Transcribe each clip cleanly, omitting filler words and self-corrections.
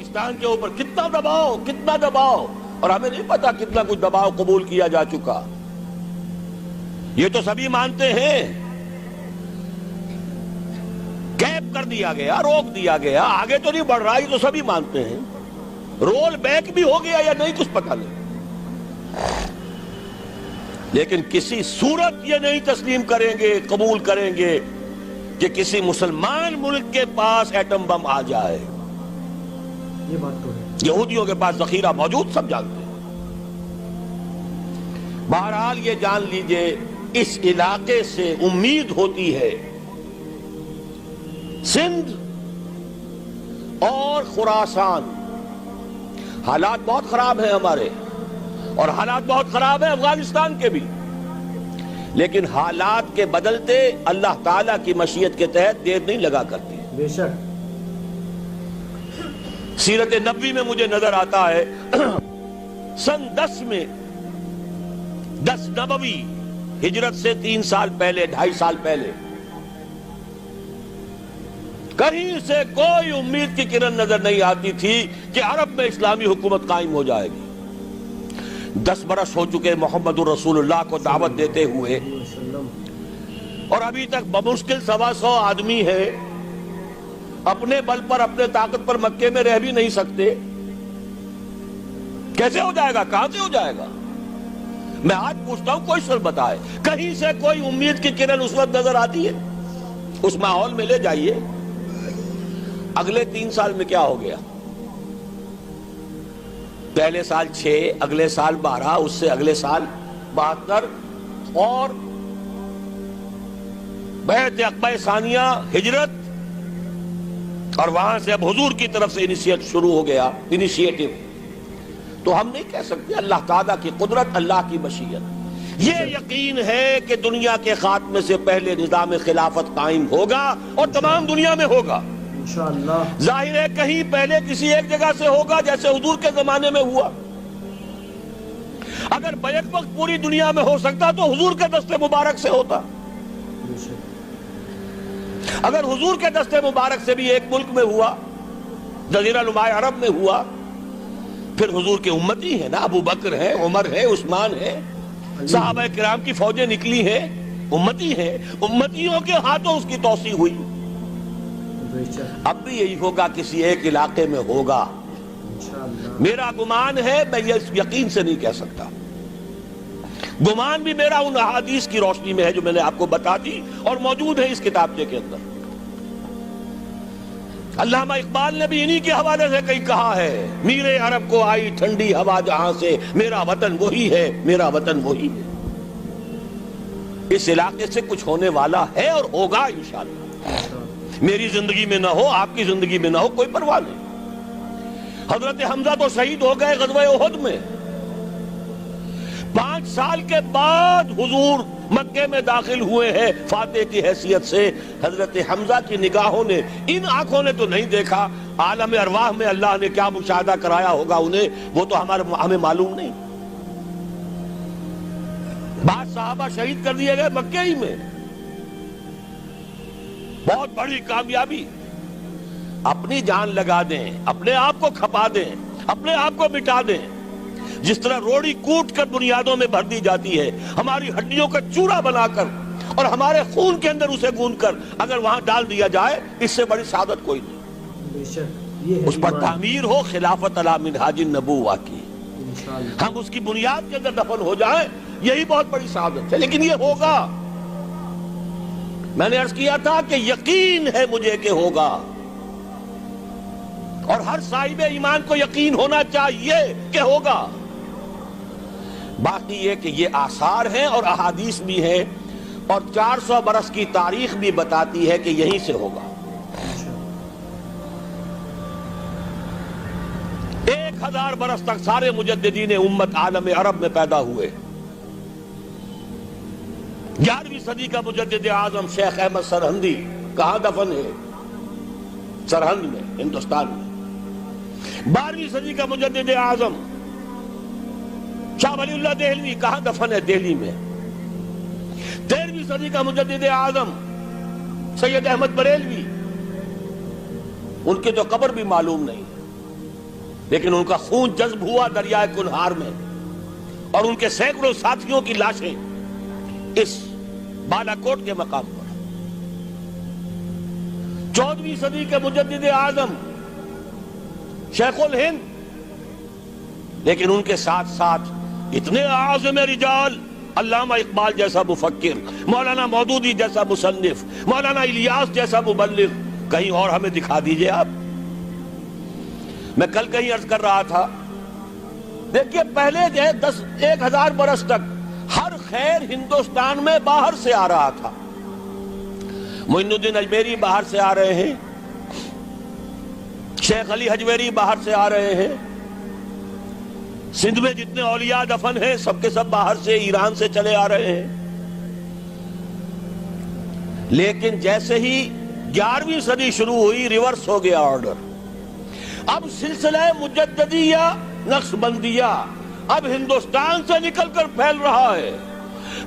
پاکستان کے اوپر کتنا دباؤ، اور ہمیں نہیں پتا کتنا کچھ دباؤ قبول کیا جا چکا. یہ تو سبھی مانتے ہیں. کیپ کر دیا گیا، روک دیا گیا، آگے تو نہیں بڑھ رہا، یہ تو سبھی مانتے ہیں. رول بیک بھی ہو گیا یا نہیں کچھ پتہ نہیں. لیکن کسی صورت یہ نہیں تسلیم کریں گے، قبول کریں گے کہ کسی مسلمان ملک کے پاس ایٹم بم آ جائے. یہ بات تو ہے. یہودیوں کے پاس ذخیرہ موجود، سب جانتے ہیں. بہرحال یہ جان لیجئے اس علاقے سے امید ہوتی ہے سندھ اور خراسان. حالات بہت خراب ہیں ہمارے، اور حالات بہت خراب ہیں افغانستان کے بھی، لیکن حالات کے بدلتے اللہ تعالیٰ کی مشیت کے تحت دیر نہیں لگا کرتی. بے شک. سیرت نبوی میں مجھے نظر آتا ہے سن 10 میں 10 نبوی ہجرت سے 3 سال پہلے، 2.5 سال پہلے کہیں سے کوئی امید کی کرن نظر نہیں آتی تھی کہ عرب میں اسلامی حکومت قائم ہو جائے گی. 10 برس ہو چکے محمد الرسول اللہ کو دعوت دیتے ہوئے، اور ابھی تک بمشکل 125 آدمی ہے. اپنے بل پر، اپنے طاقت پر مکے میں رہ بھی نہیں سکتے. کیسے ہو جائے گا؟ کہاں سے ہو جائے گا؟ میں آج پوچھتا ہوں، کوئی سر بتائے کہیں سے کوئی امید کی کرن اس وقت نظر آتی ہے؟ اس ماحول میں لے جائیے. اگلے 3 سال میں کیا ہو گیا؟ پہلے سال 6، اگلے سال 12، اس سے اگلے سال 72، اور بیعت عقبہ ثانیہ، ہجرت، اور وہاں سے اب حضور کی طرف سے انیشیٹ شروع ہو گیا، انیشیٹو. تو ہم نہیں کہہ سکتے اللہ تعالیٰ کی قدرت، اللہ کی مشیت. یہ یقین ہے کہ دنیا کے خاتمے سے پہلے نظام خلافت قائم ہوگا، اور تمام دنیا میں ہوگا انشاءاللہ. ظاہر ہے کہیں پہلے کسی ایک جگہ سے ہوگا، جیسے حضور کے زمانے میں ہوا. اگر بیک وقت پوری دنیا میں ہو سکتا تو حضور کے دست مبارک سے ہوتا. اگر حضور کے دست مبارک سے بھی ایک ملک میں ہوا، جزیرہ نما عرب میں ہوا، پھر حضور کے امتی ہیں نا، ابو بکر ہیں، عمر ہے، عثمان ہے، صحابہ کرام کی فوجیں نکلی ہیں، امتی ہیں. امتیوں کے ہاتھوں اس کی توسیع ہوئی. اب بھی یہی ہوگا، کسی ایک علاقے میں ہوگا. میرا گمان ہے، میں یہ یقین سے نہیں کہہ سکتا. گمان بھی میرا ان احادیث کی روشنی میں ہے جو میں نے آپ کو بتا دی اور موجود ہے اس کتابچے کے اندر. علامہ اقبال نے بھی انہی کے حوالے سے کہیں کہا ہے، میرے عرب کو آئی ٹھنڈی ہوا جہاں سے، میرا وطن وہی ہے، میرا وطن وہی ہے. اس علاقے سے کچھ ہونے والا ہے اور ہوگا انشاءاللہ. میری زندگی میں نہ ہو، آپ کی زندگی میں نہ ہو، کوئی پرواہ نہیں. حضرت حمزہ تو شہید ہو گئے غزوہ احد میں. 5 سال کے بعد حضور مکے میں داخل ہوئے ہیں فاتح کی حیثیت سے. حضرت حمزہ کی نگاہوں نے، ان آنکھوں نے تو نہیں دیکھا، عالم ارواح میں اللہ نے کیا مشاہدہ کرایا ہوگا انہیں، وہ تو ہمیں معلوم نہیں. بعض صحابہ شہید کر دیے گئے مکے ہی میں. بہت بڑی کامیابی. اپنی جان لگا دیں، اپنے آپ کو کھپا دیں، اپنے آپ کو مٹا دیں. جس طرح روڑی کوٹ کر بنیادوں میں بھر دی جاتی ہے، ہماری ہڈیوں کا چورا بنا کر اور ہمارے خون کے اندر اسے گوندھ کر اگر وہاں ڈال دیا جائے، اس سے بڑی سعادت کوئی نہیں. اس پر تعمیر ہو خلافت علی منہاج النبوہ کی، ہم اس کی بنیاد کے اندر دفن ہو جائیں، یہی بہت بڑی سعادت ہے. لیکن یہ ہوگا. میں نے عرض کیا تھا کہ یقین ہے مجھے کہ ہوگا، اور ہر صاحب ایمان کو یقین ہونا چاہیے کہ ہوگا. باقی یہ کہ یہ آثار ہیں اور احادیث بھی ہیں، اور 400 برس کی تاریخ بھی بتاتی ہے کہ یہیں سے ہوگا. 1000 برس تک سارے مجددین امت عالم عرب میں پیدا ہوئے. 11ویں صدی کا مجدد اعظم شیخ احمد سرہندی کہاں دفن ہے؟ سرہند میں، ہندوستان میں. 12ویں صدی کا مجدد اعظم شاہ ولی اللہ دہلوی کہاں دفن ہے؟ دہلی میں. 13ویں صدی کا مجدد اعظم سید احمد بریلوی، ان کی تو قبر بھی معلوم نہیں. لیکن ان کا خون جذب ہوا دریائے کنہار میں، اور ان کے سینکڑوں ساتھیوں کی لاشیں اس بالاکوٹ کے مقام پر۔ 14ویں صدی کے مجدد اعظم شیخ الہند، لیکن ان کے ساتھ ساتھ اتنے اعظم رجال، علامہ اقبال جیسا مفکر، مولانا مودودی جیسا مصنف، مولانا الیاس جیسا مبلغ، کہیں اور ہمیں دکھا دیجئے آپ۔ میں کل کہیں عرض کر رہا تھا، دیکھیے پہلے جو ہے 1000 برس تک ہر خیر ہندوستان میں باہر سے آ رہا تھا۔ معین الدین اجمیری باہر سے آ رہے ہیں، شیخ علی حجویری باہر سے آ رہے ہیں، سندھ میں جتنے اولیاء دفن ہیں سب کے سب باہر سے، ایران سے چلے آ رہے ہیں۔ لیکن جیسے ہی 11ویں صدی شروع ہوئی، ریورس ہو گیا آرڈر۔ اب سلسلہ مجددیہ نقشبندیہ اب ہندوستان سے نکل کر پھیل رہا ہے۔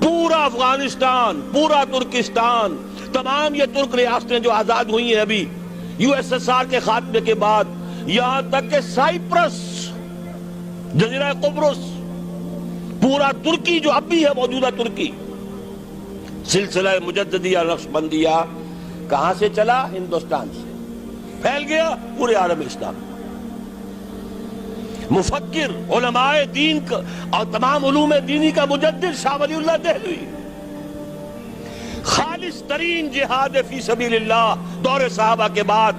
پورا افغانستان، پورا ترکستان، تمام یہ ترک ریاستیں جو آزاد ہوئی ہیں ابھی USSR کے خاتمے کے بعد، یہاں تک کہ سائپرس، جزیرہ قبرص، پورا ترکی جو اب بھی ہے موجودہ ترکی، سلسلہ مجددیہ نقشبندیہ کہاں سے چلا؟ ہندوستان سے پھیل گیا پورے عالم اسلام۔ مفکر، علماء دین اور تمام علوم دینی کا مجدد شاہ ولی اللہ دہلوی، خالص ترین جہاد فی سبیل اللہ دور صحابہ کے بعد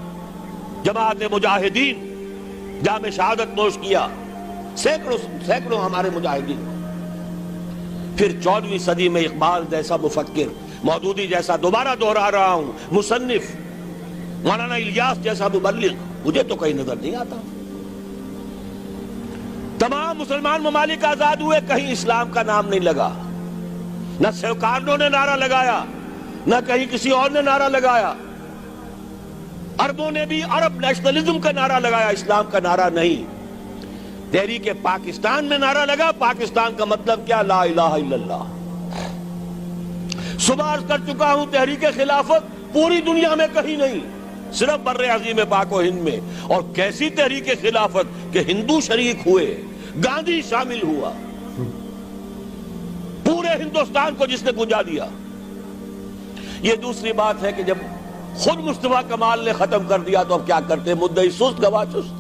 جماعت مجاہدین جام شہادت نوش کیا، سینکڑوں ہمارے مجاہدین۔ پھر 14ویں صدی میں اقبال جیسا مفکر، مودودی جیسا، دوبارہ دوہرا رہا ہوں، مصنف، مولانا الیاس جیسا مبلغ، مجھے تو کہیں نظر نہیں آتا۔ تمام مسلمان ممالک آزاد ہوئے، کہیں اسلام کا نام نہیں لگا، نہ سیوکارنوں نے نعرہ لگایا، نہ کہیں کسی اور نے نعرہ لگایا۔ عربوں نے بھی عرب نیشنلزم کا نعرہ لگایا، اسلام کا نعرہ نہیں۔ تحریک پاکستان میں نعرہ لگا، پاکستان کا مطلب کیا؟ لا الہ الا اللہ۔ صبح عرض کر چکا ہوں، تحریک خلافت پوری دنیا میں کہیں نہیں، صرف بر عظیم پاک و ہند میں۔ اور کیسی تحریک خلافت کہ ہندو شریک ہوئے، گاندھی شامل ہوا، پورے ہندوستان کو جس نے گنجا دیا۔ یہ دوسری بات ہے کہ جب خود مصطفیٰ کمال نے ختم کر دیا تو اب کیا کرتے؟ مدعی سست گواہ چست۔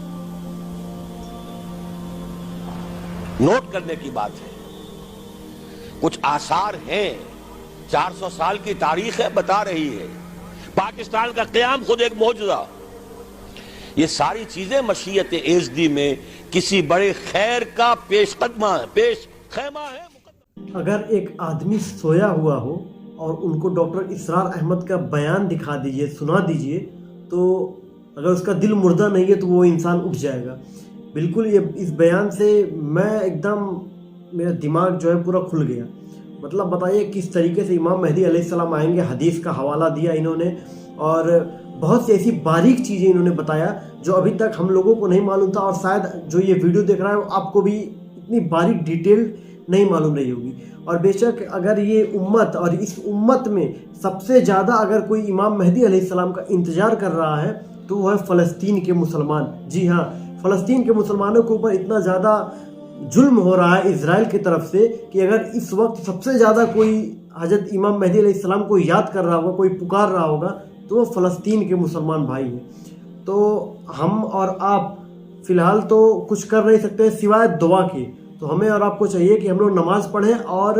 نوٹ کرنے کی بات ہے، کچھ آثار ہیں، 400 سال کی تاریخ ہے، بتا رہی ہے پاکستان کا قیام خود ایک معجزہ۔ یہ ساری چیزیں مشیت ایزدی میں کسی بڑے خیر کا پیش خیمہ ہے۔ اگر ایک آدمی سویا ہوا ہو اور ان کو ڈاکٹر اسرار احمد کا بیان دکھا دیجئے، سنا دیجئے، تو اگر اس کا دل مردہ نہیں ہے تو وہ انسان اٹھ جائے گا۔ بالکل اس بیان سے میں ایک دم، میرا دماغ جو ہے پورا کھل گیا۔ مطلب بتائیے کس طریقے سے امام مہدی علیہ السلام آئیں گے، حدیث کا حوالہ دیا انہوں نے، اور بہت سی ایسی باریک چیزیں انہوں نے بتایا جو ابھی تک ہم لوگوں کو نہیں معلوم تھا، اور شاید جو یہ ویڈیو دیکھ رہا ہے آپ کو بھی اتنی باریک ڈیٹیل نہیں معلوم رہی ہوگی۔ اور بے شک اگر یہ امت، اور اس امت میں سب سے زیادہ اگر کوئی امام مہدی علیہ السلام کا انتظار کر رہا ہے تو وہ ہے فلسطین کے مسلمان۔ جی ہاں، فلسطین کے مسلمانوں کے اوپر اتنا زیادہ ظلم ہو رہا ہے اسرائیل کی طرف سے کہ اگر اس وقت سب سے زیادہ کوئی حضرت امام مہدی علیہ السلام کو یاد کر رہا ہوگا، کوئی پکار رہا ہوگا، تو وہ فلسطین کے مسلمان بھائی ہیں۔ تو ہم اور آپ فی الحال تو کچھ کر نہیں سکتے سوائے دعا کے۔ تو ہمیں اور آپ کو چاہیے کہ ہم لوگ نماز پڑھیں اور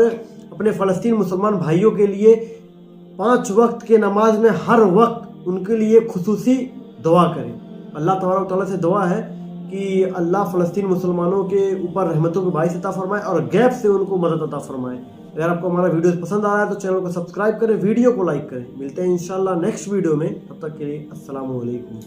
اپنے فلسطین مسلمان بھائیوں کے لیے 5 وقت کے نماز میں ہر وقت ان کے لیے خصوصی دعا کریں۔ اللہ تبارک و تعالیٰ سے دعا ہے کہ اللہ فلسطین مسلمانوں کے اوپر رحمتوں کے باعث عطا فرمائے اور غیب سے ان کو مدد عطا فرمائے۔ اگر آپ کو ہمارا ویڈیو پسند آ رہا ہے تو چینل کو سبسکرائب کریں، ویڈیو کو لائک کریں۔ ملتے ہیں انشاءاللہ نیکسٹ ویڈیو میں، تب تک کے لیے السلام علیکم۔